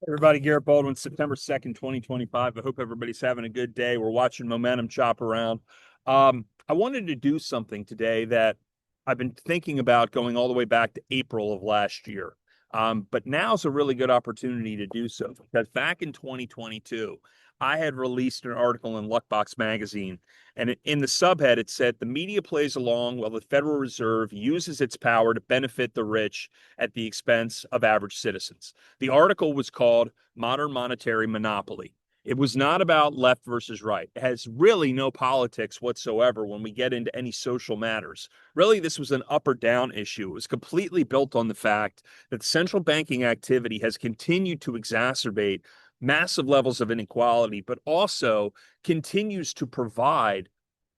Everybody, Garrett Baldwin, September 2nd, 2025. I hope everybody's having a good day. We're watching momentum chop around. I wanted to do something today that I've been thinking about going all the way back to April of last year. But now's a really good opportunity to do so because back in 2022, I had released an article in Luckbox magazine, and in the subhead, it said the media plays along while the Federal Reserve uses its power to benefit the rich at the expense of average citizens. The article was called Modern Monetary Monopoly. It was not about left versus right. It has really no politics whatsoever when we get into any social matters. Really, this was an up or down issue. It was completely built on the fact that central banking activity has continued to exacerbate massive levels of inequality, but also continues to provide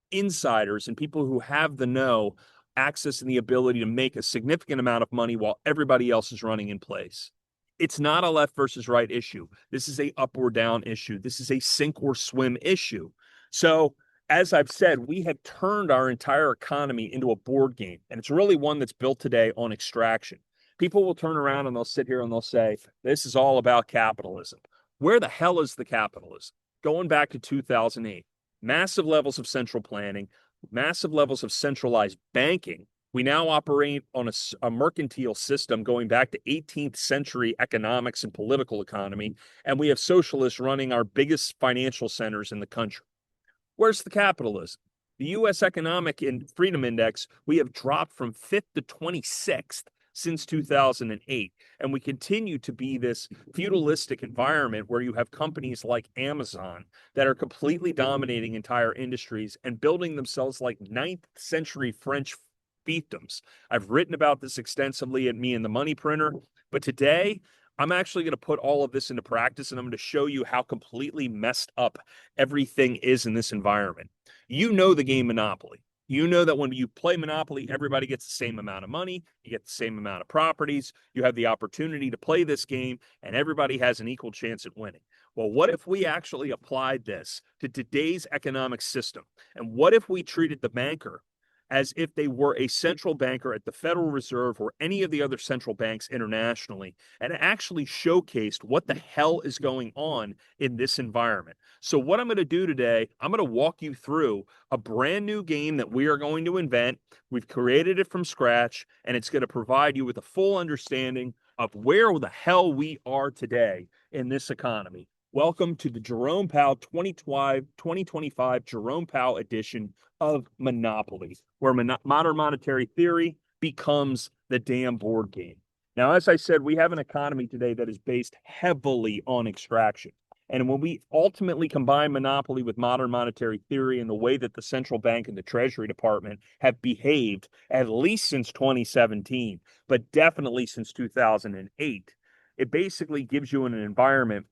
insiders and people who have the know access and the ability to make a significant amount of money while everybody else is running in place. It's not a left versus right issue. This is a up or down issue. This is a sink or swim issue. So, as I've said, we have turned our entire economy into a board game, and it's really one that's built today on extraction. People will turn around and they'll sit here and they'll say, this is all about capitalism. Where the hell is the capitalism? Going back to 2008, massive levels of central planning, massive levels of centralized banking. We now operate on a mercantile system going back to 18th century economics and political economy, and we have socialists running our biggest financial centers in the country. Where's the capitalism? The U.S. Economic and Freedom Index, we have dropped from 5th to 26th since 2008. And we continue to be this feudalistic environment where you have companies like Amazon that are completely dominating entire industries and building themselves like 9th century French fiefdoms. I've written about this extensively at Me and the Money Printer, but today I'm actually going to put all of this into practice and I'm going to show you how completely messed up everything is in this environment. You know the game Monopoly. You know that when you play Monopoly, everybody gets the same amount of money, you get the same amount of properties, you have the opportunity to play this game, and everybody has an equal chance at winning. Well, what if we actually applied this to today's economic system? And what if we treated the banker as if they were a central banker at the Federal Reserve or any of the other central banks internationally, and actually showcased what the hell is going on in this environment? So, what I'm going to do today, I'm going to walk you through a brand new game that we are going to invent. We've created it from scratch, and it's going to provide you with a full understanding of where the hell we are today in this economy. Welcome to the Jerome Powell 2025 Jerome Powell edition of Monopoly, where modern monetary theory becomes the damn board game. Now, as I said, we have an economy today that is based heavily on extraction. And when we ultimately combine monopoly with modern monetary theory and the way that the central bank and the Treasury Department have behaved, at least since 2017, but definitely since 2008, it basically gives you an environment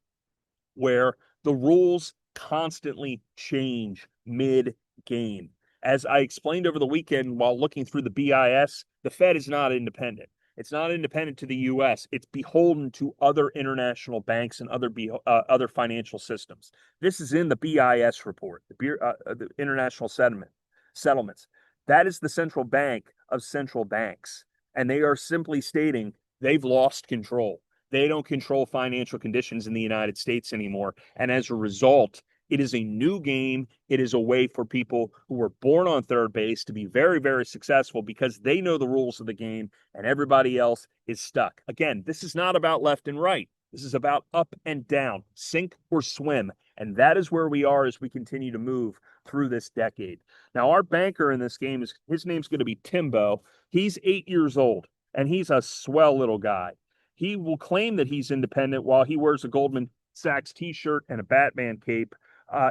where the rules constantly change mid game. As I explained over the weekend while looking through the BIS, the Fed is not independent. It's not independent to the U.S. It's beholden to other international banks and other financial systems. This is in the BIS report, the International Settlements. That is the central bank of central banks, and they are simply stating they've lost control. They don't control financial conditions in the United States anymore. And as a result, it is a new game. It is a way for people who were born on third base to be very, very successful because they know the rules of the game and everybody else is stuck. Again, this is not about left and right. This is about up and down, sink or swim. And that is where we are as we continue to move through this decade. Now, our banker in this game his name's going to be Timbo. He's 8 years old and he's a swell little guy. He will claim that he's independent while he wears a Goldman Sachs t-shirt and a Batman cape.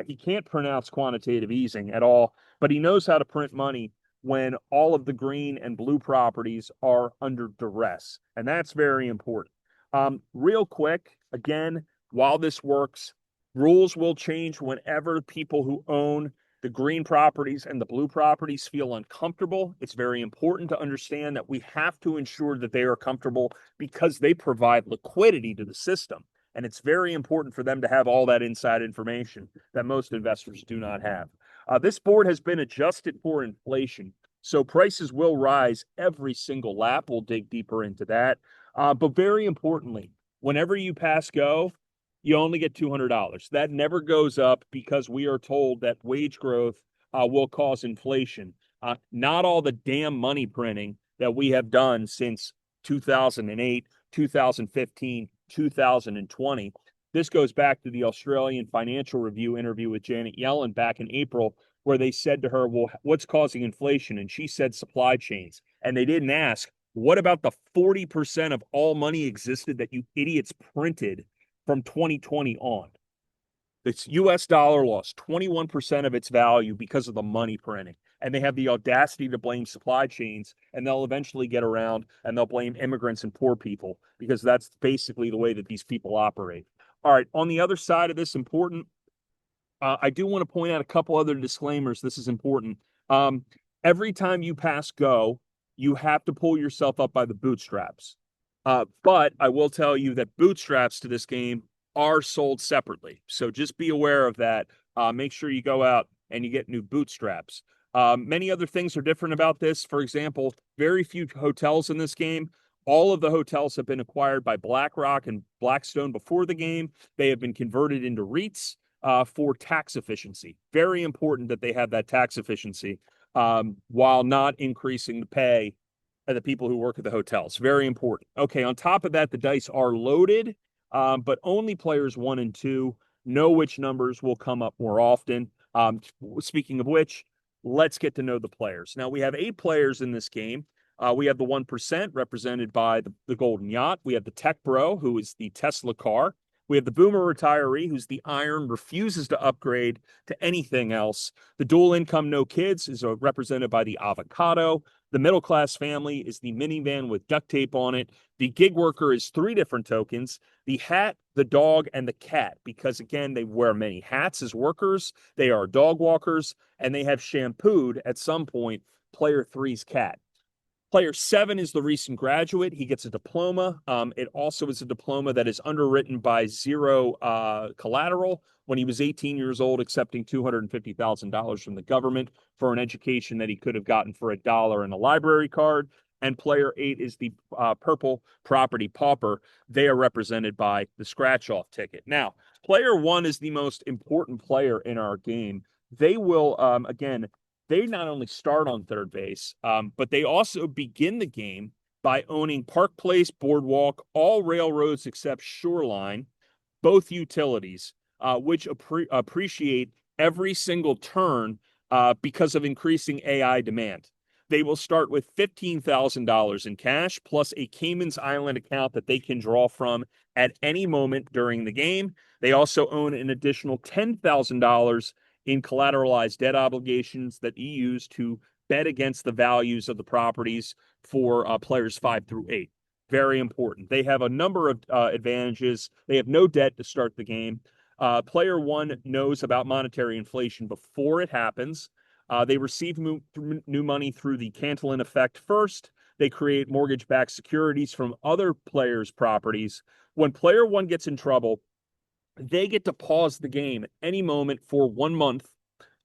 He can't pronounce quantitative easing at all, but he knows how to print money when all of the green and blue properties are under duress. And that's very important. Real quick, again, while this works, rules will change whenever people who own the green properties and the blue properties feel uncomfortable. It's very important to understand that we have to ensure that they are comfortable because they provide liquidity to the system. And it's very important for them to have all that inside information that most investors do not have. This board has been adjusted for inflation, so prices will rise every single lap. We'll dig deeper into that. But very importantly, Whenever you pass go, you only get $200. That never goes up because we are told that wage growth will cause inflation. Not all the damn money printing that we have done since 2008, 2015, 2020. This goes back to the Australian Financial Review interview with Janet Yellen back in April, where they said to her, well, what's causing inflation? And she said supply chains. And they didn't ask, what about the 40% of all money existed that you idiots printed from 2020 on? Its US dollar lost 21% of its value because of the money printing. And they have the audacity to blame supply chains, and they'll eventually get around and they'll blame immigrants and poor people because that's basically the way that these people operate. All right, on the other side of this, important, I do want to point out a couple other disclaimers. This is important. Um, every time you pass go, you have to pull yourself up by the bootstraps. But I will tell you that bootstraps to this game are sold separately. So just be aware of that. Make sure you go out and you get new bootstraps. Many other things are different about this. For example, very few hotels in this game. All of the hotels have been acquired by BlackRock and Blackstone before the game. They have been converted into REITs for tax efficiency. Very important that they have that tax efficiency while not increasing the pay of the people who work at the hotels. Very important. Okay, on top of that, the dice are loaded, but only players 1 and 2 know which numbers will come up more often. Speaking of which, let's get to know the players. Now, we have 8 players in this game. We have the 1% represented by the Golden Yacht. We have the Tech Bro, who is the Tesla car. We have the Boomer retiree, who's the Iron, refuses to upgrade to anything else. The dual income, no kids, is represented by the Avocado. The middle class family is the minivan with duct tape on it. The gig worker is 3 different tokens: the hat, the dog, and the cat, because again, they wear many hats as workers. They are dog walkers, and they have shampooed at some point player 3's cat. Player 7 is the recent graduate. He gets a diploma. It also is a diploma that is underwritten by zero collateral when he was 18 years old, accepting $250,000 from the government for an education that he could have gotten for $1 in a library card. And player 8 is the purple property pauper. They are represented by the scratch-off ticket. Now, player 1 is the most important player in our game. They will, again, they not only start on third base, but they also begin the game by owning Park Place, Boardwalk, all railroads except Shoreline, both utilities, which appreciate every single turn because of increasing AI demand. They will start with $15,000 in cash plus a Cayman's Island account that they can draw from at any moment during the game. They also own an additional $10,000 in collateralized debt obligations that you use to bet against the values of the properties for players 5 through 8. Very important. They have a number of advantages. They have no debt to start the game. Player 1 knows about monetary inflation before it happens. They receive new money through the Cantillon effect first. They create mortgage-backed securities from other players' properties. When player 1 gets in trouble, they get to pause the game at any moment for 1 month,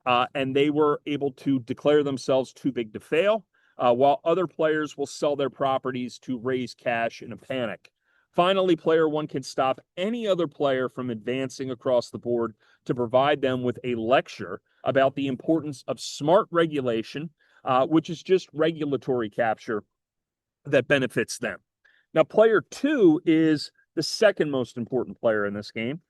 and they were able to declare themselves too big to fail, while other players will sell their properties to raise cash in a panic. Finally, player 1 can stop any other player from advancing across the board to provide them with a lecture about the importance of smart regulation, which is just regulatory capture that benefits them. Now, player 2 is the second most important player in this game.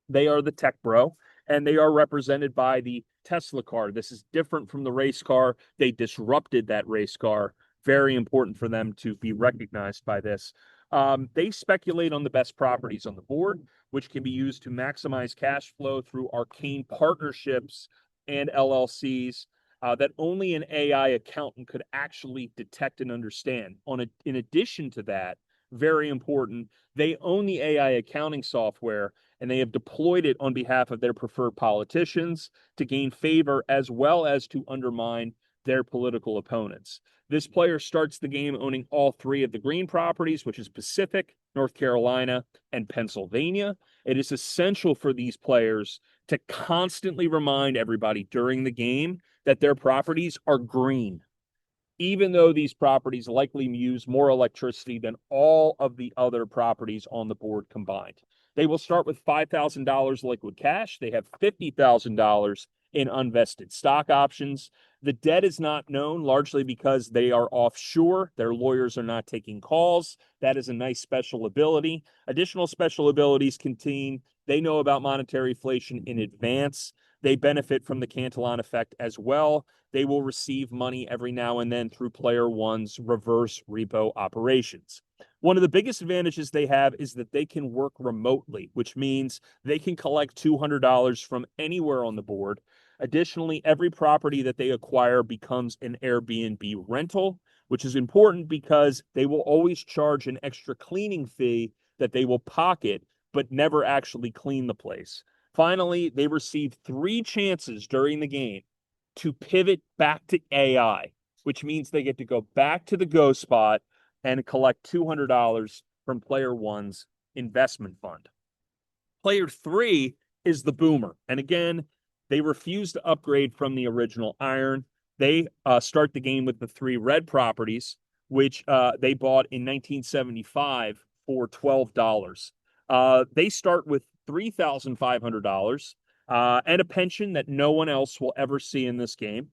They are the Tech Bro, and they are represented by the Tesla car. This is different from the race car. They disrupted that race car. Very important for them to be recognized by this. They speculate on the best properties on the board, which can be used to maximize cash flow through arcane partnerships and LLCs that only an AI accountant could actually detect and understand. In addition to that, very important, they own the AI accounting software, and they have deployed it on behalf of their preferred politicians to gain favor as well as to undermine their political opponents. This player starts the game owning all 3 of the green properties, which is Pacific, North Carolina, and Pennsylvania. It is essential for these players to constantly remind everybody during the game that their properties are green. even though these properties likely use more electricity than all of the other properties on the board combined. They will start with $5,000 liquid cash. They have $50,000 in unvested stock options. The debt is not known largely because they are offshore. Their lawyers are not taking calls. That is a nice special ability. Additional special abilities contain they know about monetary inflation in advance. They benefit from the Cantillon effect as well. They will receive money every now and then through Player One's reverse repo operations. One of the biggest advantages they have is that they can work remotely, which means they can collect $200 from anywhere on the board. Additionally, every property that they acquire becomes an Airbnb rental, which is important because they will always charge an extra cleaning fee that they will pocket, but never actually clean the place. Finally, they received 3 chances during the game to pivot back to AI, which means they get to go back to the go spot and collect $200 from Player One's investment fund. Player 3 is the Boomer. And again, they refuse to upgrade from the original Iron. They start the game with the 3 red properties, which they bought in 1975 for $12. They start with $3,500 and a pension that no one else will ever see in this game.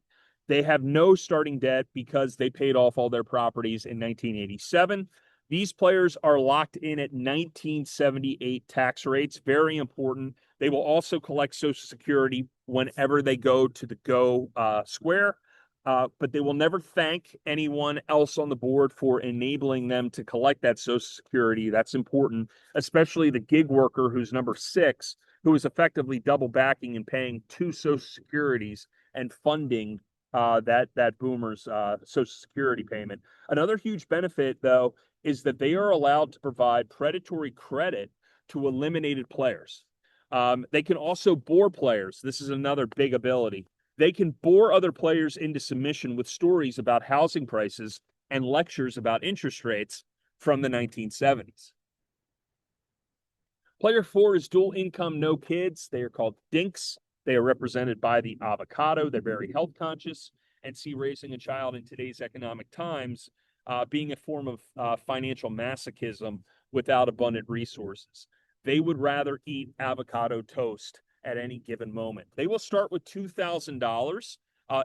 They have no starting debt because they paid off all their properties in 1987. These players are locked in at 1978 tax rates. Very important. They will also collect Social Security whenever they go to the Go Square, but they will never thank anyone else on the board for enabling them to collect that Social Security. That's important, especially the gig worker who's number 6, who is effectively double backing and paying 2 Social Securities and funding that Boomer's Social Security payment. Another huge benefit, though, is that they are allowed to provide predatory credit to eliminated players. They can also bore players. This is another big ability. They can bore other players into submission with stories about housing prices and lectures about interest rates from the 1970s. Player 4 is dual income, no kids. They are called dinks. They are represented by the avocado. They're very health conscious and see raising a child in today's economic times being a form of financial masochism without abundant resources. They would rather eat avocado toast at any given moment. They will start with $2,000.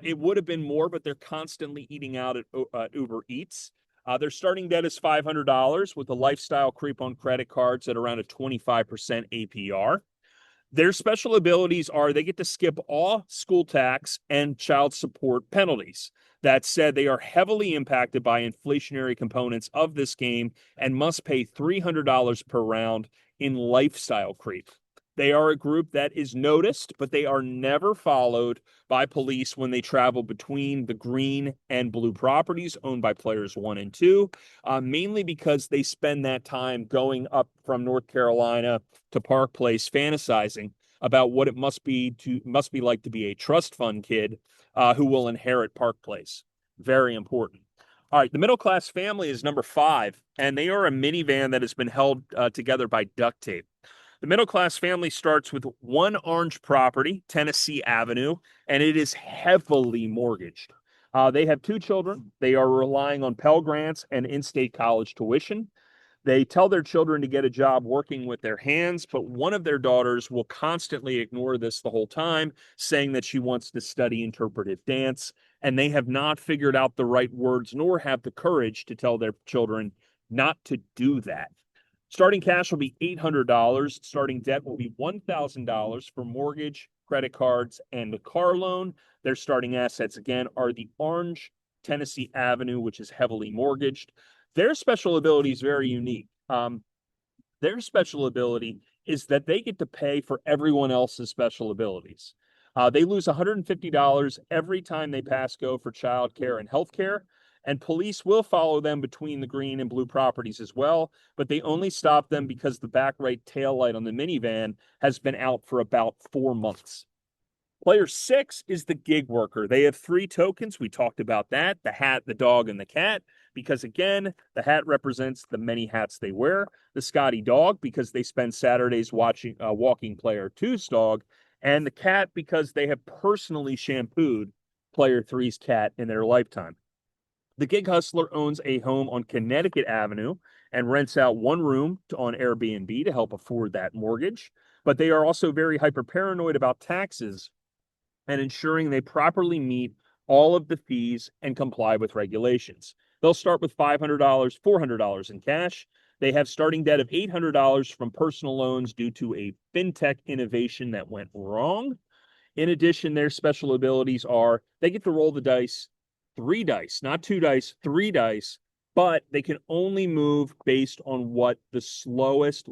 It would have been more, but they're constantly eating out at Uber Eats. Their starting debt is $500 with a lifestyle creep on credit cards at around a 25% APR. Their special abilities are they get to skip all school tax and child support penalties. That said, they are heavily impacted by inflationary components of this game and must pay $300 per round in lifestyle creep. They are a group that is noticed, but they are never followed by police when they travel between the green and blue properties owned by players 1 and 2, mainly because they spend that time going up from North Carolina to Park Place fantasizing about what it must be like to be a trust fund kid who will inherit Park Place. Very important. All right, the middle class family is number 5, and they are a minivan that has been held together by duct tape. The middle class family starts with 1 orange property, Tennessee Avenue, and it is heavily mortgaged. They have 2 children. They are relying on Pell Grants and in-state college tuition. They tell their children to get a job working with their hands, but one of their daughters will constantly ignore this the whole time, saying that she wants to study interpretive dance, and they have not figured out the right words nor have the courage to tell their children not to do that. Starting cash will be $800. Starting debt will be $1,000 for mortgage, credit cards, and a car loan. Their starting assets, again, are the orange Tennessee Avenue, which is heavily mortgaged. Their special ability is very unique. Their special ability is that they get to pay for everyone else's special abilities. They lose $150 every time they pass go for child care and health care. And police will follow them between the green and blue properties as well, but they only stop them because the back right tail light on the minivan has been out for about 4 months. Player 6 is the gig worker. They have 3 tokens. We talked about that, the hat, the dog, and the cat, because again, the hat represents the many hats they wear, the Scotty dog, because they spend Saturdays walking player 2's dog, and the cat because they have personally shampooed player 3's cat in their lifetime. The gig hustler owns a home on Connecticut Avenue and rents out one room on Airbnb to help afford that mortgage. But they are also very hyper paranoid about taxes and ensuring they properly meet all of the fees and comply with regulations. They'll start with $500, $400 in cash. They have starting debt of $800 from personal loans due to a fintech innovation that went wrong. In addition, their special abilities are they get to roll the dice, three dice, not two dice, three dice, but they can only move based on what the lowest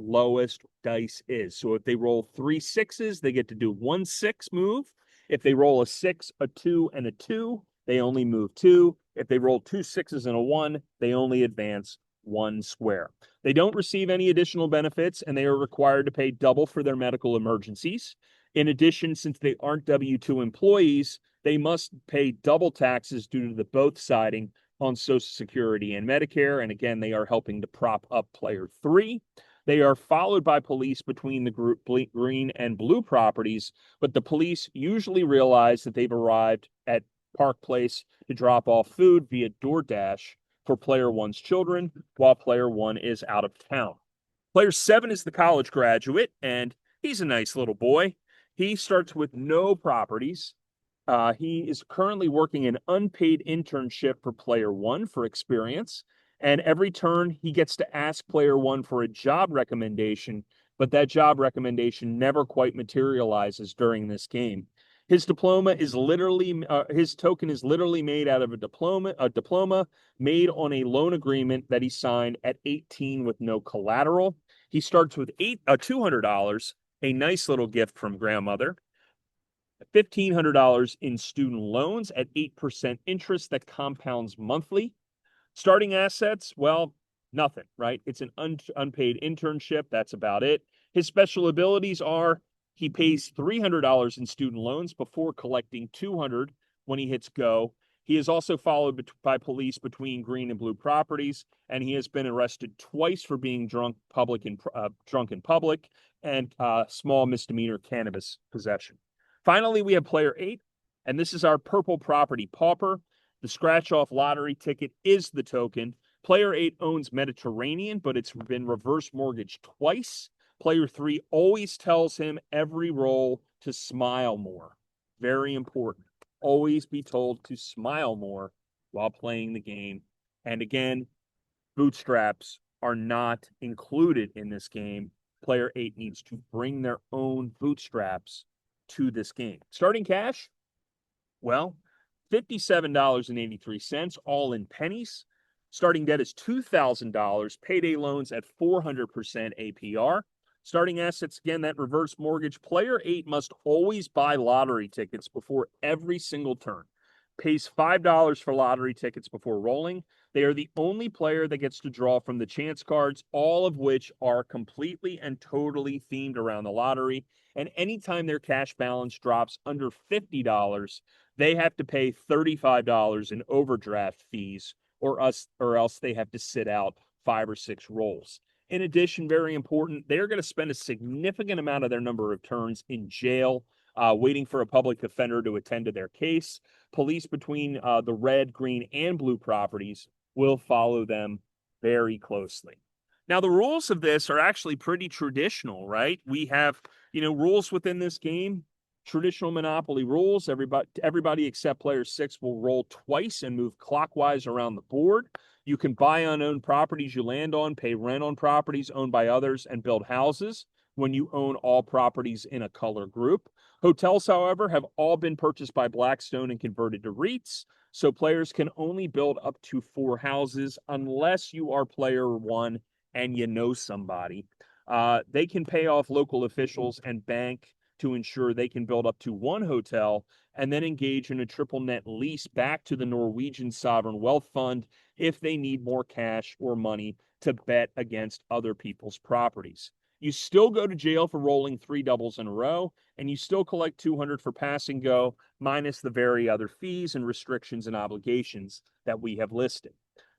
dice is. So if they roll three sixes, they get to do 1 6 move. If they roll a 6, a 2, and a 2, they only move 2. If they roll 2 6s and a 1, they only advance 1 square. They don't receive any additional benefits, and they are required to pay double for their medical emergencies. In addition, since they aren't W-2 employees, they must pay double taxes due to the both siding on Social Security and Medicare. And again, they are helping to prop up player 3. They are followed by police between the group green and blue properties, but the police usually realize that they've arrived at Park Place to drop off food via DoorDash for player 1's children while player 1 is out of town. Player 7 is the college graduate, and he's a nice little boy. He starts with no properties. He is currently working an unpaid internship for player 1 for experience. And every turn, he gets to ask player 1 for a job recommendation, but that job recommendation never quite materializes during this game. His diploma is literally, his token is literally made out of a diploma made on a loan agreement that he signed at 18 with no collateral. He starts with $200, a nice little gift from grandmother, $1,500 in student loans at 8% interest that compounds monthly. Starting assets, well, nothing, right? It's an unpaid internship. That's about it. His special abilities are he pays $300 in student loans before collecting $200 when he hits go. He is also followed by police between green and blue properties, and he has been arrested twice for being drunk in public and small misdemeanor cannabis possession. Finally, we have player 8, and this is our purple property pauper. The scratch-off lottery ticket is the token. Player 8 owns Mediterranean, but it's been reverse mortgaged twice. Player 3 always tells him every roll to smile more. Very important. Always be told to smile more while playing the game. And again, bootstraps are not included in this game. Player 8 needs to bring their own bootstraps to this game. Starting cash, well, $57.83, all in pennies. Starting debt is $2,000. Payday loans at 400% APR. Starting assets, again, that reverse mortgage. Player 8 must always buy lottery tickets before every single turn. Pays $5 for lottery tickets before rolling. They are the only player that gets to draw from the chance cards, all of which are completely and totally themed around the lottery. And anytime their cash balance drops under $50, they have to pay $35 in overdraft fees, or else they have to sit out 5 or 6 rolls. In addition, very important, they're going to spend a significant amount of their number of turns in jail, waiting for a public defender to attend to their case. Police between the red, green, and blue properties will follow them very closely. Now, the rules of this are actually pretty traditional, right? We have, rules within this game, traditional Monopoly rules. Everybody except player 6 will roll twice and move clockwise around the board. You can buy unowned properties you land on, pay rent on properties owned by others, and build houses when you own all properties in a color group. Hotels, however, have all been purchased by Blackstone and converted to REITs, so players can only build up to 4 houses unless you are player 1 and you know somebody. They can pay off local officials and bank to ensure they can build up to 1 hotel and then engage in a triple net lease back to the Norwegian Sovereign Wealth Fund if they need more cash or money to bet against other people's properties. You still go to jail for rolling 3 doubles in a row, and you still collect $200 for pass and go, minus the very other fees and restrictions and obligations that we have listed.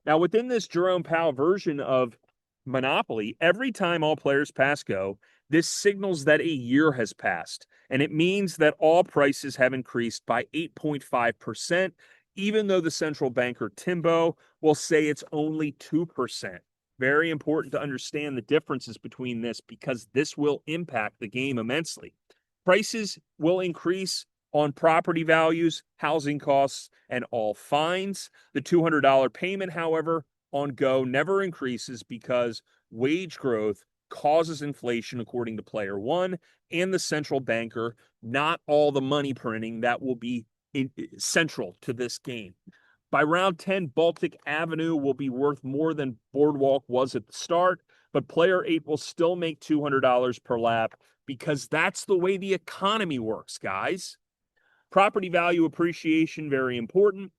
Now, within this Jerome Powell version of Monopoly, every time all players pass go, this signals that a year has passed, and it means that all prices have increased by 8.5%, even though the central banker Timbo will say it's only 2%. Very important to understand the differences between this because this will impact the game immensely. Prices will increase on property values, housing costs, and all fines. The $200 payment, however, on Go never increases because wage growth causes inflation, according to player one and the central banker, not all the money printing that will be central to this game. By round 10, Baltic Avenue will be worth more than Boardwalk was at the start, but player 8 will still make $200 per lap because that's the way the economy works, guys. Property value appreciation, very important.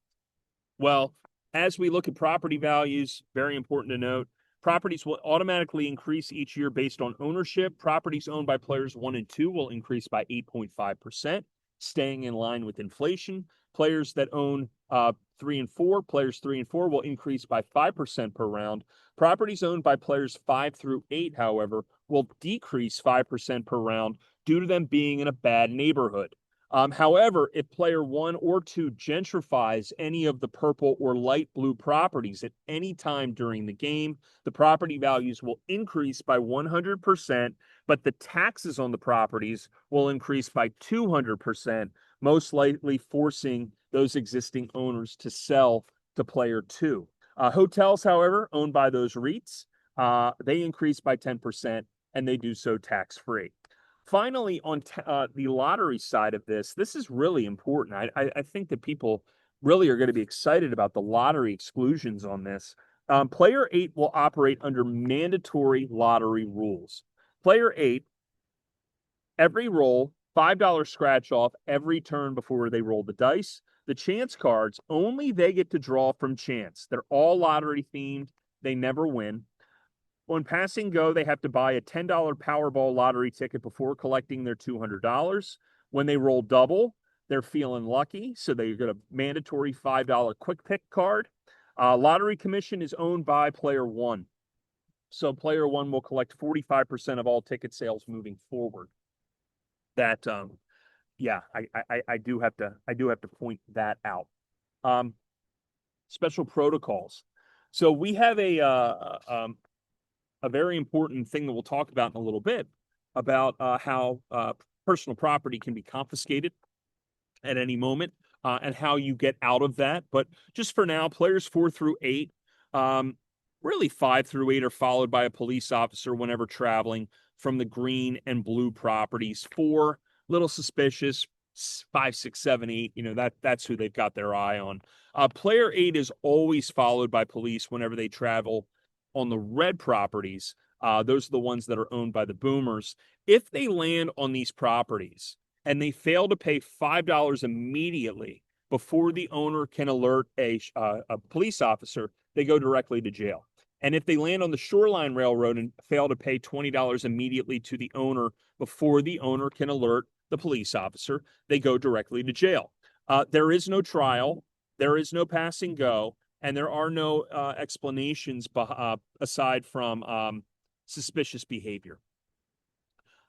Well, as we look at property values, very important to note, properties will automatically increase each year based on ownership. Properties owned by players 1 and 2 will increase by 8.5%, staying in line with inflation. Players that own 3 and 4, players 3 and 4 will increase by 5% per round. Properties owned by players 5 through 8, however, will decrease 5% per round due to them being in a bad neighborhood. However, if player 1 or 2 gentrifies any of the purple or light blue properties at any time during the game, the property values will increase by 100%, but the taxes on the properties will increase by 200%, most likely forcing those existing owners to sell to player 2. Hotels, however, owned by those REITs, they increase by 10%, and they do so tax-free. Finally, on the lottery side of this is really important. I think that people really are going to be excited about the lottery exclusions on this. Player 8 will operate under mandatory lottery rules. Player 8, every roll, $5 scratch off every turn before they roll the dice. The chance cards, only they get to draw from chance. They're all lottery themed. They never win. On passing Go, they have to buy a $10 Powerball lottery ticket before collecting their $200. When they roll double, they're feeling lucky, so they get a mandatory $5 quick pick card. Lottery commission is owned by player 1. So player 1 will collect 45% of all ticket sales moving forward. That yeah, I do have to point that out. Special protocols. So we have a very important thing that we'll talk about in a little bit about how personal property can be confiscated at any moment and how you get out of that. But just for now, players 4 through 8, really 5 through 8 are followed by a police officer whenever traveling from the green and blue properties. 4, little suspicious. 5, 6, 7, 8, that's who they've got their eye on. Player 8 is always followed by police whenever they travel on the red properties. Those are the ones that are owned by the boomers. If they land on these properties and they fail to pay $5 immediately before the owner can alert a police officer, they go directly to jail. And if they land on the Shoreline Railroad and fail to pay $20 immediately to the owner before the owner can alert the police officer, they go directly to jail. There is no trial. There is no passing go. And there are no explanations aside from suspicious behavior.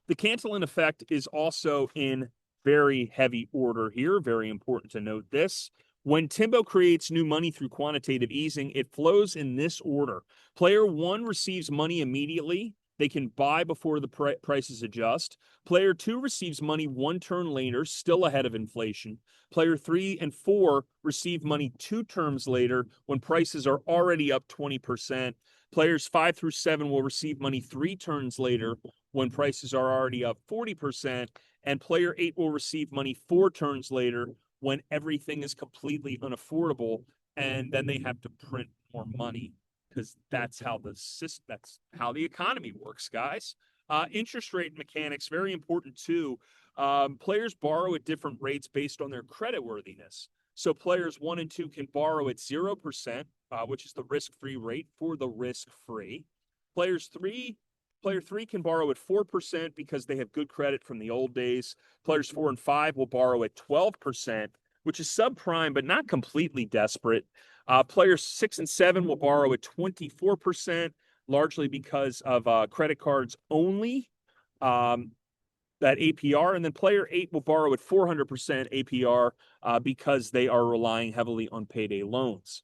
The Cantillon effect is also in very heavy order here. Very important to note this. When Timbo creates new money through quantitative easing, it flows in this order. Player 1 receives money immediately. They can buy before the prices adjust. Player 2 receives money 1 turn later, still ahead of inflation. Player 3 and 4 receive money 2 terms later when prices are already up 20%. Players 5 through 7 will receive money 3 turns later when prices are already up 40%. And player 8 will receive money 4 turns later when everything is completely unaffordable, and then they have to print more money. Because that's how the economy works, guys. Interest rate mechanics, very important too. Players borrow at different rates based on their creditworthiness. So players 1 and 2 can borrow at 0%, which is the risk-free rate for the risk-free. Player 3 can borrow at 4% because they have good credit from the old days. Players 4 and 5 will borrow at 12%, which is subprime but not completely desperate. Players 6 and 7 will borrow at 24%, largely because of credit cards only. that APR, and then player 8 will borrow at 400% APR because they are relying heavily on payday loans.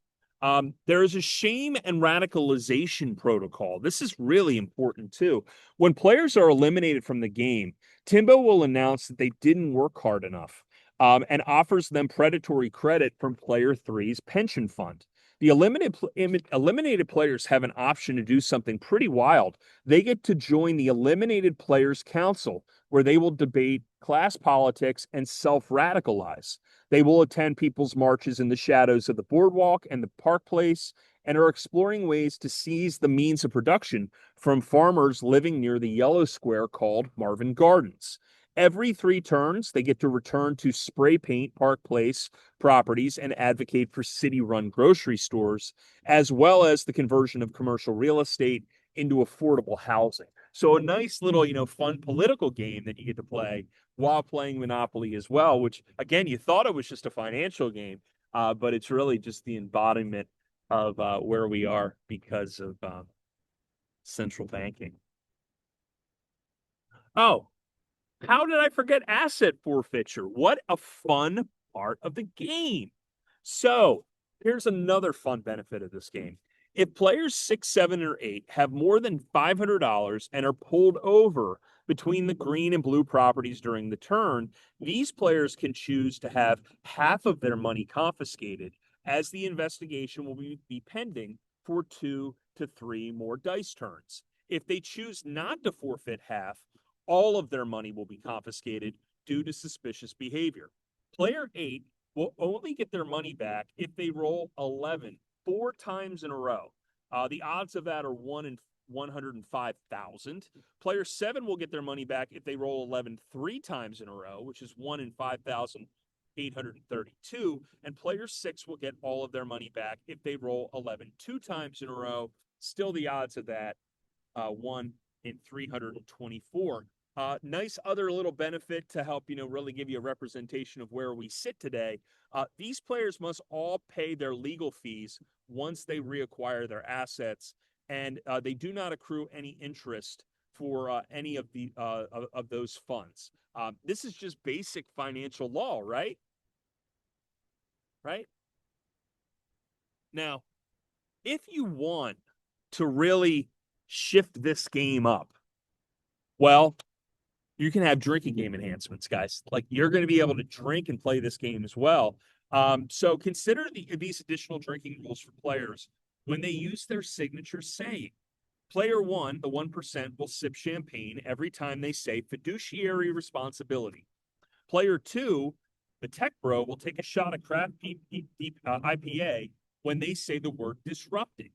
There is a shame and radicalization protocol. This is really important too. When players are eliminated from the game, Timbo will announce that they didn't work hard enough and offers them predatory credit from player three's pension fund. The eliminated players have an option to do something pretty wild. They get to join the Eliminated Players Council, where they will debate class politics and self radicalize. They will attend people's marches in the shadows of the boardwalk and the park place and are exploring ways to seize the means of production from farmers living near the yellow square called Marvin Gardens. Every 3 turns, they get to return to spray paint Park Place properties and advocate for city-run grocery stores, as well as the conversion of commercial real estate into affordable housing. So a nice little, fun political game that you get to play while playing Monopoly as well, which again, you thought it was just a financial game, but it's really just the embodiment of where we are because of central banking. Oh, how did I forget asset forfeiture? What a fun part of the game. So here's another fun benefit of this game. If players 6, 7, or 8 have more than $500 and are pulled over between the green and blue properties during the turn, these players can choose to have half of their money confiscated, as the investigation will be pending for 2 to 3 more dice turns. If they choose not to forfeit half, all of their money will be confiscated due to suspicious behavior. Player 8 will only get their money back if they roll 11 4 times in a row. The odds of that are 1 in 105,000. Player 7 will get their money back if they roll 11 3 times in a row, which is 1 in 5,832. And player 6 will get all of their money back if they roll 11 2 times in a row. Still the odds of that, 1 in 324. Nice other little benefit to help, really give you a representation of where we sit today. These players must all pay their legal fees once they reacquire their assets, and they do not accrue any interest for any of those funds. This is just basic financial law, right? Right? Now, if you want to really shift this game up, well, you can have drinking game enhancements, guys. Like, you're going to be able to drink and play this game as well. So consider these additional drinking rules for players when they use their signature saying. Player 1, the 1%, will sip champagne every time they say fiduciary responsibility. Player 2, the tech bro, will take a shot of craft IPA when they say the word disrupting.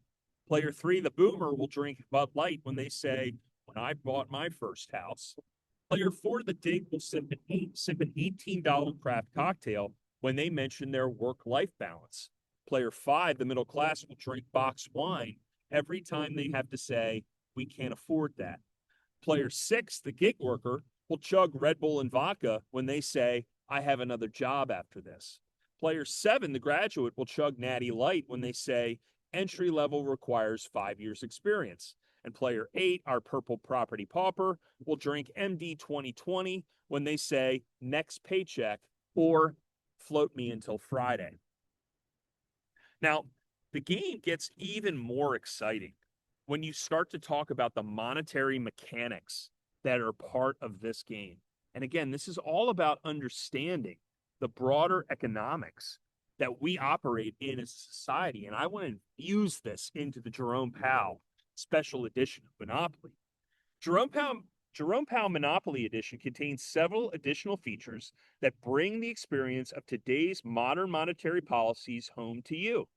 Player 3, the boomer, will drink Bud Light when they say, when I bought my first house. Player 4, the dig, will sip an $18 craft cocktail when they mention their work-life balance. Player 5, the middle class, will drink box wine every time they have to say, we can't afford that. Player 6, the gig worker, will chug Red Bull and vodka when they say, I have another job after this. Player 7, the graduate, will chug Natty Light when they say, entry level requires 5 years experience. And player 8, our purple property pauper, will drink MD 2020 when they say next paycheck or float me until Friday. Now, the game gets even more exciting when you start to talk about the monetary mechanics that are part of this game. And again, this is all about understanding the broader economics that we operate in as a society. And I want to infuse this into the Jerome Powell special edition of Monopoly. Jerome Powell Monopoly Edition contains several additional features that bring the experience of today's modern monetary policies home to you.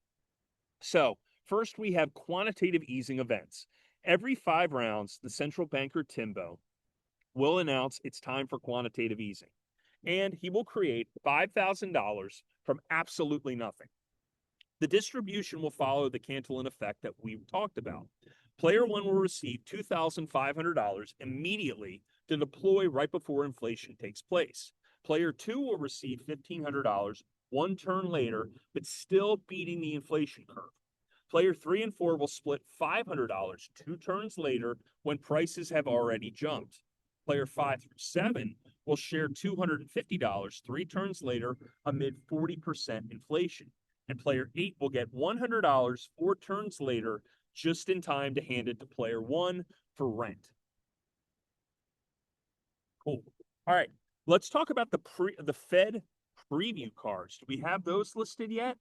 So, first, we have quantitative easing events. Every 5 rounds, the central banker Timbo will announce it's time for quantitative easing, and he will create $5,000 from absolutely nothing. The distribution will follow the Cantillon effect that we've talked about. Player 1 will receive $2,500 immediately to deploy right before inflation takes place. Player 2 will receive $1,500 1 turn later, but still beating the inflation curve. Player 3 and 4 will split $500 2 turns later when prices have already jumped. Player 5 through 7 will share $250 3 turns later amid 40% inflation. And player 8 will get $100 4 turns later, just in time to hand it to player 1 for rent. Cool. All right. Let's talk about the Fed preview cards. Do we have those listed yet?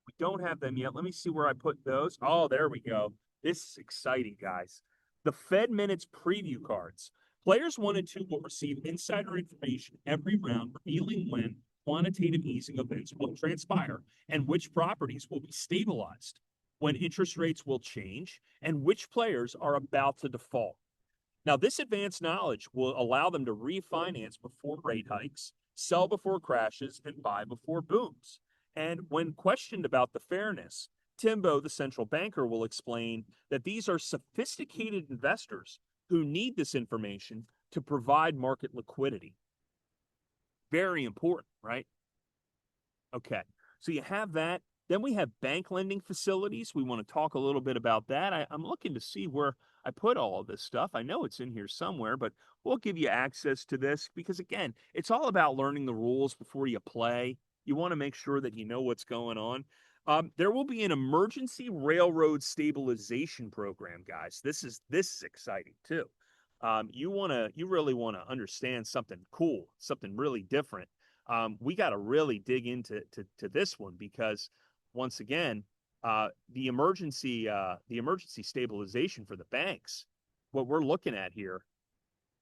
We don't have them yet. Let me see where I put those. Oh, there we go. This is exciting, guys. The Fed Minutes preview cards. Players 1 and 2 will receive insider information every round, revealing when quantitative easing events will transpire and which properties will be stabilized, when interest rates will change, and which players are about to default. Now, this advanced knowledge will allow them to refinance before rate hikes, sell before crashes, and buy before booms. And when questioned about the fairness, Timbo, the central banker, will explain that these are sophisticated investors who need this information to provide market liquidity. Very important, right? Okay, so you have that. Then we have bank lending facilities. We want to talk a little bit about that. I'm looking to see where I put all of this stuff. I know it's in here somewhere, but we'll give you access to this because, again, it's all about learning the rules before you play. You want to make sure that you know what's going on. There will be an emergency railroad stabilization program, guys. This is exciting too. You really want to understand something cool, something really different. We got to really dig into this one because, once again, the emergency stabilization for the banks, what we're looking at here,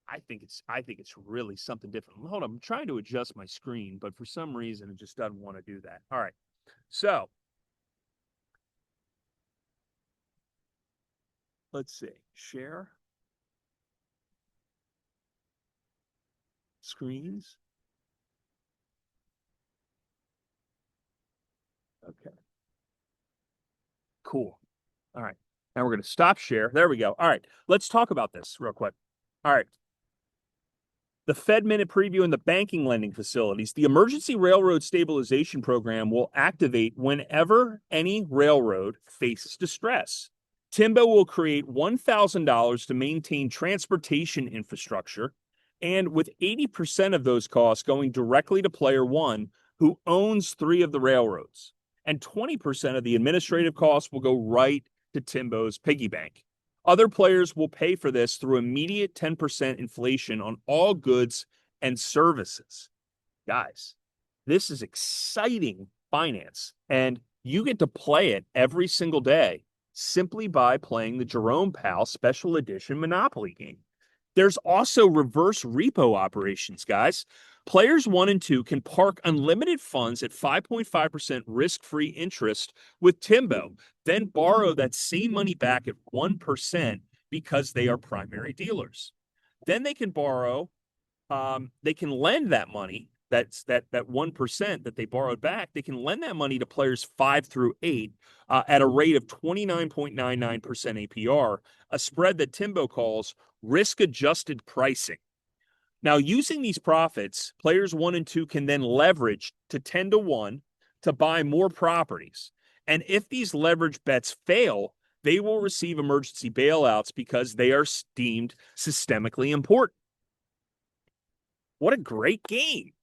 I think it's really something different. Hold on, I'm trying to adjust my screen, but for some reason it just doesn't want to do that. All right, so let's see, share screens. Okay, cool. All right, now we're going to stop share. There we go. All right, let's talk about this real quick. All right. The Fed Minute Preview and the banking lending facilities. The Emergency Railroad Stabilization Program will activate whenever any railroad faces distress. Timbo will create $1,000 to maintain transportation infrastructure, and with 80% of those costs going directly to player 1, who owns 3 of the railroads, and 20% of the administrative costs will go right to Timbo's piggy bank. Other players will pay for this through immediate 10% inflation on all goods and services. Guys, this is exciting finance, and you get to play it every single day simply by playing the Jerome Powell Special Edition Monopoly game. There's also reverse repo operations, guys. Players 1 and 2 can park unlimited funds at 5.5% risk-free interest with Timbo, then borrow that same money back at 1% because they are primary dealers. Then they can borrow, they can lend that money, that 1% that they borrowed back, they can lend that money to players 5 through 8 at a rate of 29.99% APR, a spread that Timbo calls risk-adjusted pricing. Now, using these profits, players 1 and 2 can then leverage to 10-1 to buy more properties. And if these leverage bets fail, they will receive emergency bailouts because they are deemed systemically important. What a great game.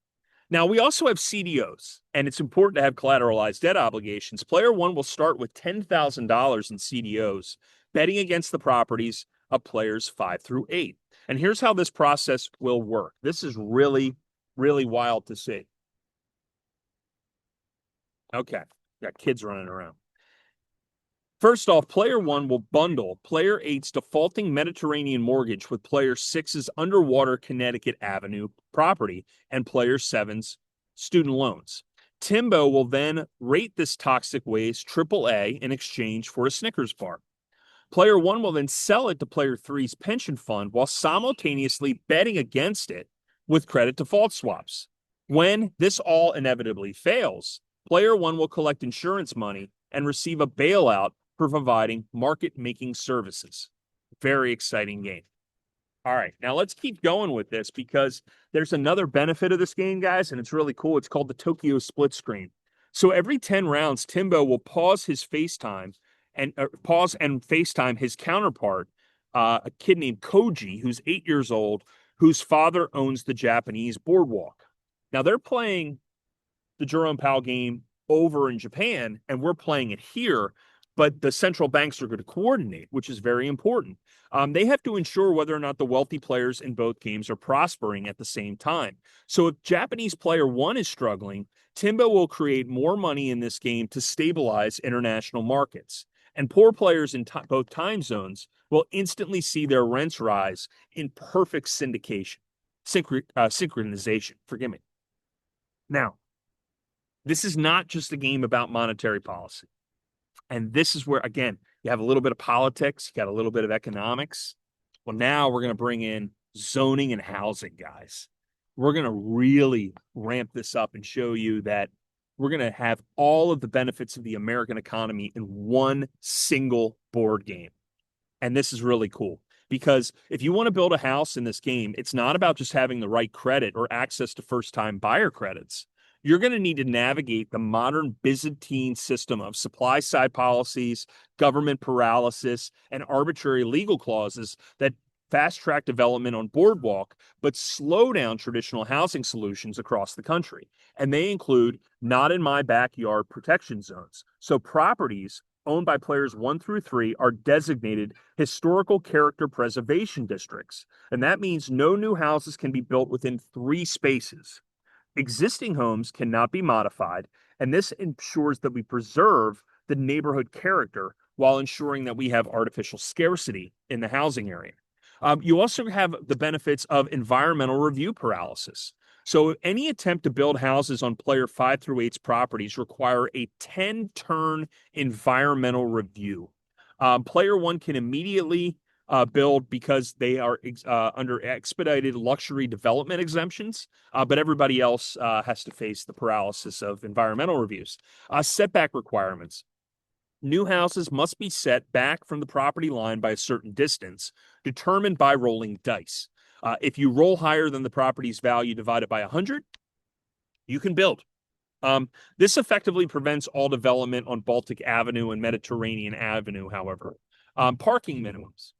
Now, we also have CDOs, and it's important to have collateralized debt obligations. Player 1 will start with $10,000 in CDOs, betting against the properties of players 5 through 8. And here's how this process will work. This is really, really wild to see. Okay, got kids running around. First off, player 1 will bundle player 8's defaulting Mediterranean mortgage with player 6's underwater Connecticut Avenue property and player 7's student loans. Timbo will then rate this toxic waste AAA in exchange for a Snickers bar. Player 1 will then sell it to player 3's pension fund while simultaneously betting against it with credit default swaps. When this all inevitably fails, player 1 will collect insurance money and receive a bailout for providing market-making services. Very exciting game. All right, now let's keep going with this because there's another benefit of this game, guys, and it's really cool. It's called the Tokyo split screen. So every 10 rounds, Timbo will pause his FaceTime and FaceTime his counterpart, a kid named Koji, who's 8 years old, whose father owns the Japanese boardwalk. Now they're playing the Jerome Powell game over in Japan, and we're playing it here, but the central banks are going to coordinate, which is very important. They have to ensure whether or not the wealthy players in both games are prospering at the same time. So if Japanese player one is struggling, Timbo will create more money in this game to stabilize international markets. And poor players in both time zones will instantly see their rents rise in perfect synchronization. Forgive me. Now, this is not just a game about monetary policy. And this is where, again, you have a little bit of politics, you got a little bit of economics. Well, now we're going to bring in zoning and housing, guys. We're going to really ramp this up and show you that we're going to have all of the benefits of the American economy in one single board game. And this is really cool because if you want to build a house in this game, it's not about just having the right credit or access to first-time buyer credits. You're going to need to navigate the modern Byzantine system of supply-side policies, government paralysis, and arbitrary legal clauses that fast-track development on Boardwalk, but slow down traditional housing solutions across the country. And they include not in my backyard protection zones. So properties owned by players 1 through 3 are designated historical character preservation districts. And that means no new houses can be built within 3 spaces. Existing homes cannot be modified, and this ensures that we preserve the neighborhood character while ensuring that we have artificial scarcity in the housing area. You also have the benefits of environmental review paralysis. So any attempt to build houses on player 5 through 8's properties require a 10-turn environmental review. Player 1 can immediately build because they are under expedited luxury development exemptions, but everybody else has to face the paralysis of environmental reviews. Setback requirements. New houses must be set back from the property line by a certain distance, determined by rolling dice. If you roll higher than the property's value divided by 100, you can build. This effectively prevents all development on Baltic Avenue and Mediterranean Avenue, however. Parking minimums.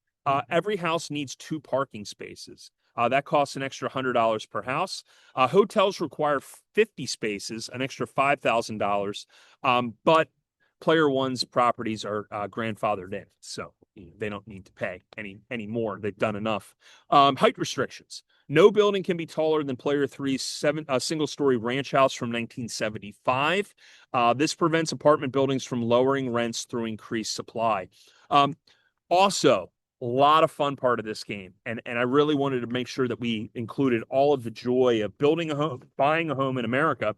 Every house needs 2 parking spaces. That costs an extra $100 per house. Hotels require 50 spaces, an extra $5,000. But player 1's properties are grandfathered in, so they don't need to pay any more. They've done enough. Height restrictions. No building can be taller than player 3's single-story ranch house from 1975. This prevents apartment buildings from lowering rents through increased supply. Also, a lot of fun part of this game, and I really wanted to make sure that we included all of the joy of building a home, buying a home in America.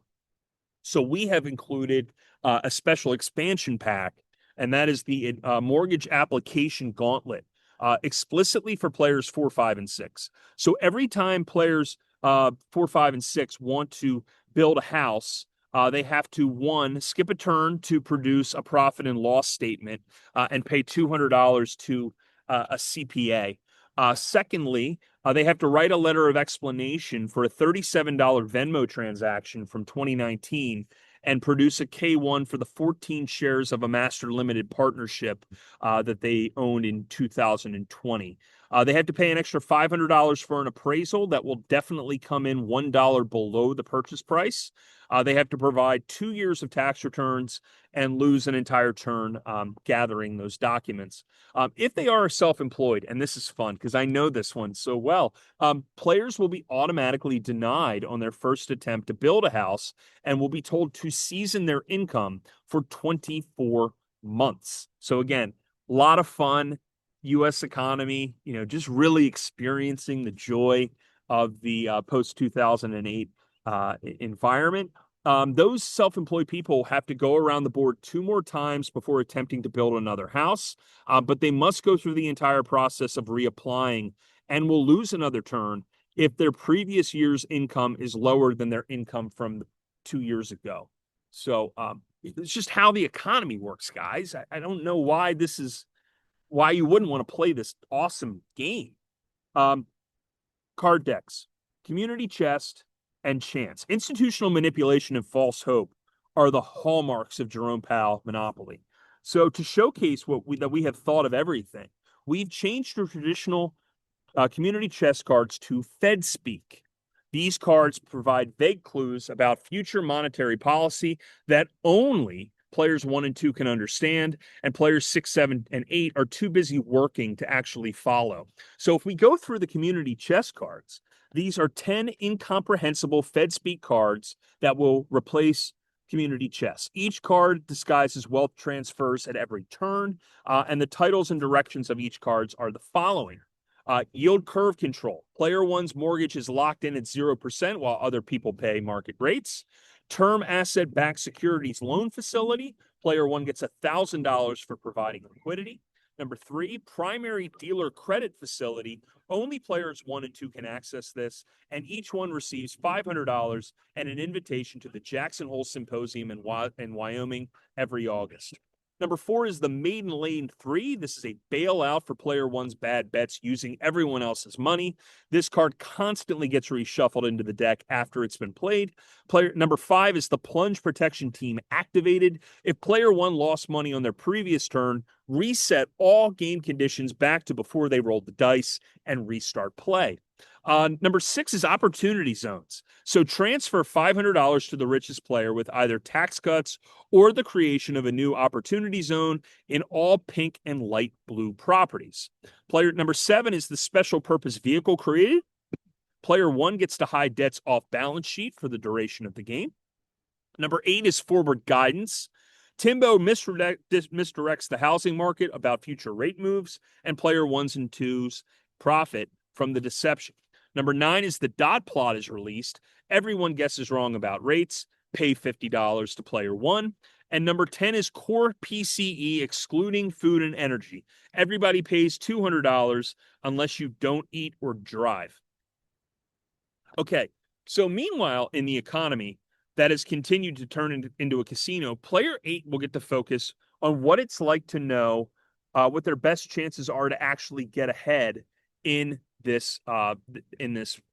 So we have included a special expansion pack, and that is the mortgage application gauntlet, explicitly for players 4, 5, and 6. So every time players 4, 5, and 6 want to build a house, they have to, 1, skip a turn to produce a profit and loss statement and pay $200 to a CPA. Secondly, they have to write a letter of explanation for a $37 Venmo transaction from 2019 and produce a K1 for the 14 shares of a master limited partnership that they owned in 2020. They have to pay an extra $500 for an appraisal that will definitely come in $1 below the purchase price. They have to provide 2 years of tax returns and lose an entire turn gathering those documents. If they are self-employed, and this is fun because I know this one so well, players will be automatically denied on their first attempt to build a house and will be told to season their income for 24 months. So again, a lot of fun. U.S. economy, just really experiencing the joy of the post-2008 environment. Those self-employed people have to go around the board 2 more times before attempting to build another house, but they must go through the entire process of reapplying and will lose another turn if their previous year's income is lower than their income from 2 years ago. So it's just how the economy works, guys. I don't know why you wouldn't want to play this awesome game. Card decks, community chest, and chance. Institutional manipulation and false hope are the hallmarks of Jerome Powell Monopoly. So to showcase that we have thought of everything, we've changed the traditional community chess cards to Fed speak. These cards provide vague clues about future monetary policy that only players 1 and 2 can understand, and players 6, 7, and 8 are too busy working to actually follow. So if we go through the community chess cards, these are 10 incomprehensible Fed speak cards that will replace community chess. Each card disguises wealth transfers at every turn, and the titles and directions of each cards are the following. Yield curve control. Player 1's mortgage is locked in at 0% while other people pay market rates. Term asset-backed securities loan facility. Player 1 gets $1,000 for providing liquidity. Number 3, primary dealer credit facility. Only players 1 and 2 can access this, and each one receives $500 and an invitation to the Jackson Hole Symposium in Wyoming every August. Number 4 is the Maiden Lane 3. This is a bailout for player 1's bad bets using everyone else's money. This card constantly gets reshuffled into the deck after it's been played. Player number 5 is the Plunge Protection Team activated. If player 1 lost money on their previous turn, reset all game conditions back to before they rolled the dice and restart play. Number 6 is opportunity zones. So transfer $500 to the richest player with either tax cuts or the creation of a new opportunity zone in all pink and light blue properties. Player number 7 is the special purpose vehicle created. Player 1 gets to hide debts off balance sheet for the duration of the game. Number 8 is forward guidance. Timbo misdirects the housing market about future rate moves, and player 1s and 2s profit from the deception. Number 9 is the dot plot is released. Everyone guesses wrong about rates. Pay $50 to player 1. And number 10 is core PCE excluding food and energy. Everybody pays $200 unless you don't eat or drive. Okay, so meanwhile in the economy that has continued to turn into a casino, player 8 will get to focus on what it's like to know what their best chances are to actually get ahead in this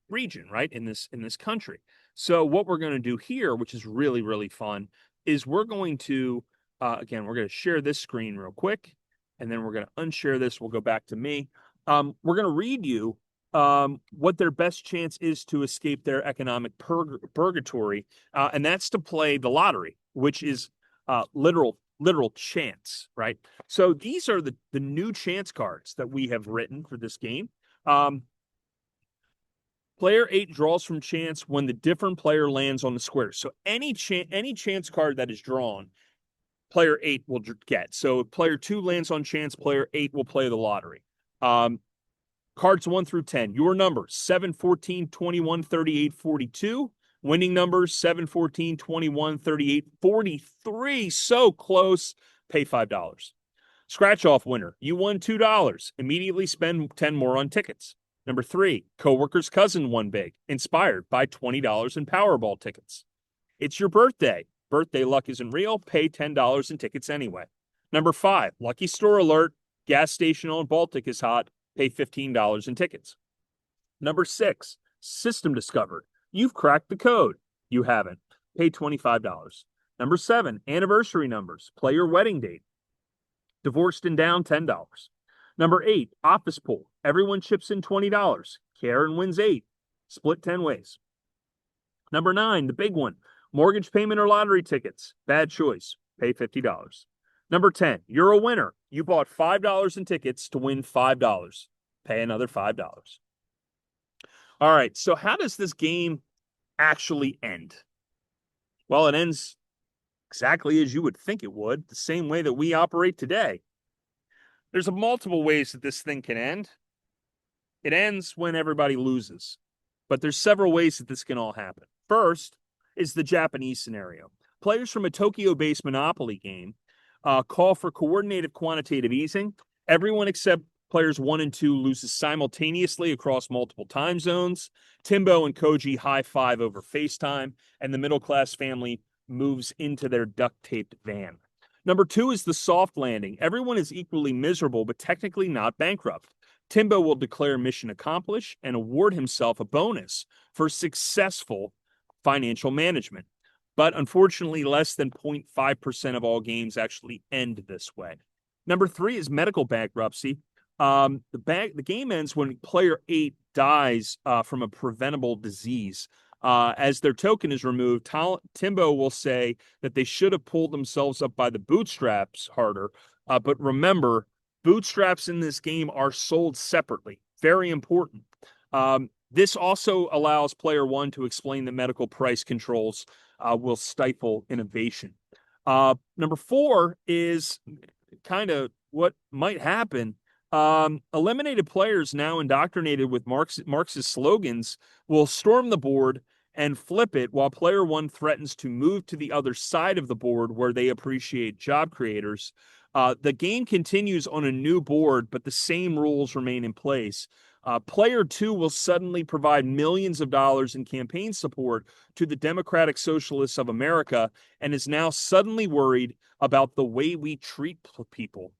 region, right? In this country. So what we're going to do here, which is really, really fun, is we're going to, again, we're going to share this screen real quick, and then we're going to unshare this. We'll go back to me. We're going to read you what their best chance is to escape their economic purgatory, and that's to play the lottery, which is literal chance, right? So these are the new chance cards that we have written for this game. Player 8 draws from chance when the different player lands on the square. So any chance card that is drawn, player 8 will get. So if player 2 lands on chance, player 8 will play the lottery. Cards 1 through 10. Your numbers: 7, 14, 21, 38, 42. Winning numbers: 7, 14, 21, 38, 43. So close. Pay $5. Scratch off winner. You won $2. Immediately spend 10 more on tickets. Number 3, coworker's cousin won big. Inspired. Buy $20 in Powerball tickets. It's your birthday. Birthday luck isn't real. Pay $10 in tickets anyway. Number 5, lucky store alert. Gas station on Baltic is hot. Pay $15 in tickets. Number 6, system discovered. You've cracked the code. You haven't. Pay $25. Number 7, anniversary numbers. Play your wedding date. Divorced and down, $10. Number 8, office pool. Everyone chips in $20. Karen wins 8. Split 10 ways. Number 9, the big one. Mortgage payment or lottery tickets. Bad choice. Pay $50. Number 10, you're a winner. You bought $5 in tickets to win $5. Pay another $5. All right, so how does this game actually end? Well, it ends exactly as you would think it would, the same way that we operate today. There's multiple ways that this thing can end. It ends when everybody loses, but there's several ways that this can all happen. First is the Japanese scenario. Players from a Tokyo-based Monopoly game call for coordinated quantitative easing. Everyone except players 1 and 2 loses simultaneously across multiple time zones. Timbo and Koji high-five over FaceTime, and the middle-class family moves into their duct-taped van. Number 2 is the soft landing. Everyone is equally miserable, but technically not bankrupt. Timbo will declare mission accomplished and award himself a bonus for successful financial management. But unfortunately, less than 0.5% of all games actually end this way. Number 3 is medical bankruptcy. The game ends when player 8 dies from a preventable disease. As their token is removed, Timbo will say that they should have pulled themselves up by the bootstraps harder. But remember, bootstraps in this game are sold separately. Very important. This also allows player 1 to explain that medical price controls will stifle innovation. Number 4 is kind of what might happen. Eliminated players now indoctrinated with Marxist slogans will storm the board and flip it while player 1 threatens to move to the other side of the board where they appreciate job creators. The game continues on a new board, but the same rules remain in place. Player 2 will suddenly provide millions of dollars in campaign support to the Democratic Socialists of America and is now suddenly worried about the way we treat people.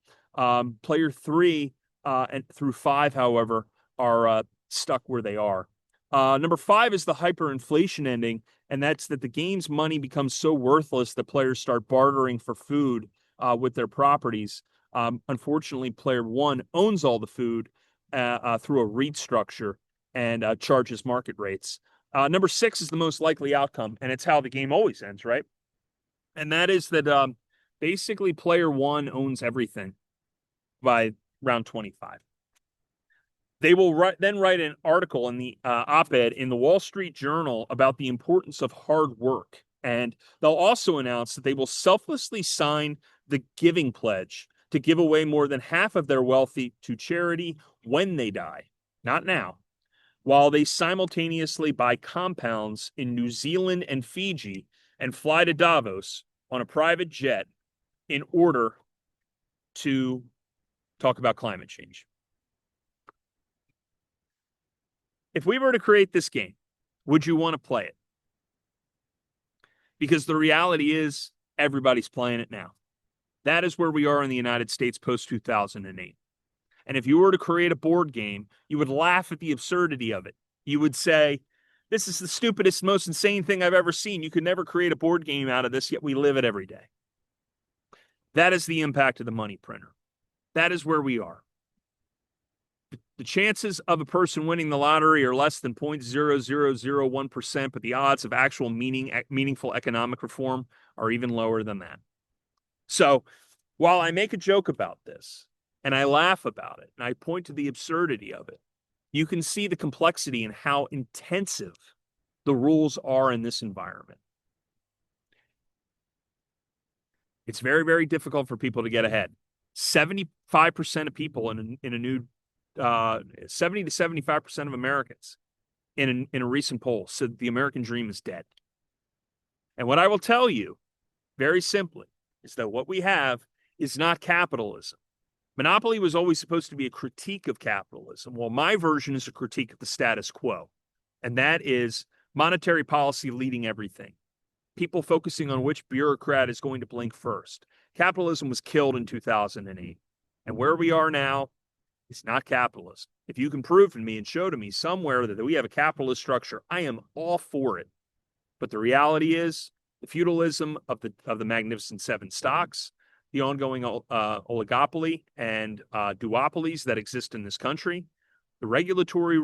Player 3 and through 5, however, are stuck where they are. Number 5 is the hyperinflation ending, and that's that the game's money becomes so worthless that players start bartering for food with their properties. Unfortunately, player 1 owns all the food through a REIT structure and charges market rates. Number 6 is the most likely outcome, and it's how the game always ends, right? And that is that basically player 1 owns everything by round 25. They will then write an article in the op-ed in the Wall Street Journal about the importance of hard work. And they'll also announce that they will selflessly sign the giving pledge to give away more than half of their wealth to charity when they die, not now, while they simultaneously buy compounds in New Zealand and Fiji and fly to Davos on a private jet in order to talk about climate change. If we were to create this game, would you want to play it? Because the reality is everybody's playing it now. That is where we are in the United States post-2008. And if you were to create a board game, you would laugh at the absurdity of it. You would say, this is the stupidest, most insane thing I've ever seen. You could never create a board game out of this, yet we live it every day. That is the impact of the money printer. That is where we are. The chances of a person winning the lottery are less than 0.0001%, but the odds of actual meaningful economic reform are even lower than that. So while I make a joke about this, and I laugh about it, and I point to the absurdity of it, you can see the complexity and how intensive the rules are in this environment. It's very, very difficult for people to get ahead. 75% of people in a new 70 to 75% of Americans in a recent poll said the American dream is dead. And what I will tell you, very simply, is that what we have is not capitalism. Monopoly was always supposed to be a critique of capitalism. Well, my version is a critique of the status quo, and that is monetary policy leading everything. People focusing on which bureaucrat is going to blink first. Capitalism was killed in 2008, and where we are now is not capitalism. If you can prove to me and show to me somewhere that we have a capitalist structure, I am all for it. But the reality is the feudalism of the Magnificent Seven stocks, the ongoing oligopoly and duopolies that exist in this country, the regulatory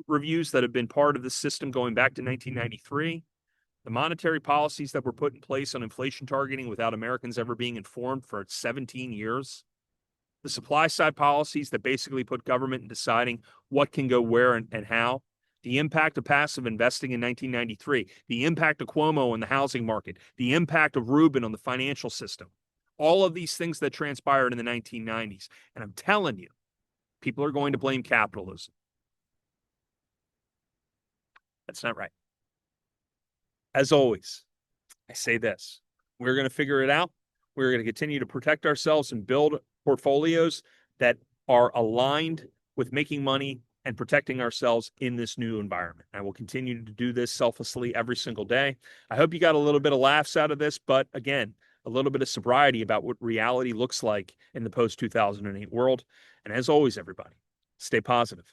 reviews that have been part of the system going back to 1993, the monetary policies that were put in place on inflation targeting without Americans ever being informed for 17 years, the supply side policies that basically put government in deciding what can go where and how, the impact of passive investing in 1993, the impact of Cuomo on the housing market, the impact of Rubin on the financial system, all of these things that transpired in the 1990s. And I'm telling you, people are going to blame capitalism. That's not right. As always, I say this, we're going to figure it out. We're going to continue to protect ourselves and build portfolios that are aligned with making money and protecting ourselves in this new environment. I will continue to do this selflessly every single day. I hope you got a little bit of laughs out of this, but again, a little bit of sobriety about what reality looks like in the post-2008 world. And as always, everybody, stay positive.